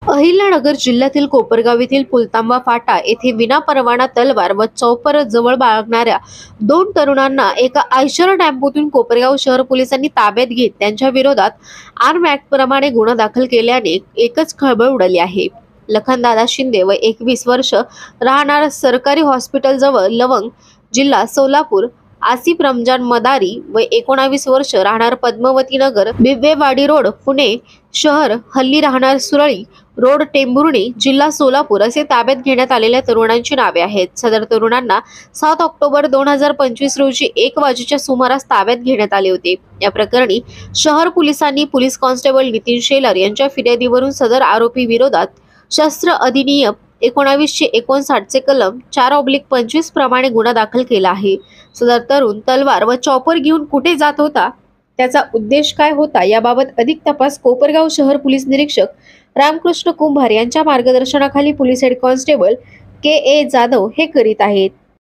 अहिल्यानगर जिल्ह्यातील कोपरगाव येथील पुलतांबा फाटा येथे विनापरवाना तलवार व चॉपर जवळ बाळगणाऱ्या दोन तरुणांना एका आयशर टेम्पोतून कोपरगाव शहर पोलिसांनी ताब्यात घेत त्यांच्या विरोधात आर्म ऍक्ट प्रमाणे गुन्हा दाखल केल्याने एकच खळबळ उडाली आहे। लखनदादा शिंदे व 21 वर्ष राहणार सरकारी हॉस्पिटल जवळ लवंग, जिल्हा सोलापूर, आसिफ रमजान मदारी व 19 वर्ष राहणार पद्मावती नगर, बिब्वेवाडी रोड, पुणे शहर, हल्ली राहणार सुरळी रोड, टेंभुर्णी, जिल्हा सोलापूर असे ताब्यात घेण्यात आलेल्या तरुणांची नावे आहेत। सदर तरुणांना 7 ऑक्टोबर 2025 रोजी 1 वाजेच्या सुमारास ताब्यात घेण्यात आले होते। या प्रकरणी शहर पोलिसांनी पोलीस कॉन्स्टेबल नितीन शेलार यांच्या फिर्यादीवरून सदर आरोपी विरोधात शस्त्र अधिनियम 1959 चे कलम 4/25 प्रमाणे गुन्हा दाखल केला आहे। सदर तरुण तलवार व चॉपर घेऊन कुठे जात होता, त्याचा उद्देश काय होता याबाबत अधिक तपास कोपरगाव शहर पोलीस निरीक्षक रामकृष्ण कुंभार यांच्या मार्गदर्शनाखाली पोलीस हेड कॉन्स्टेबल के ए जाधव हे करीत आहेत।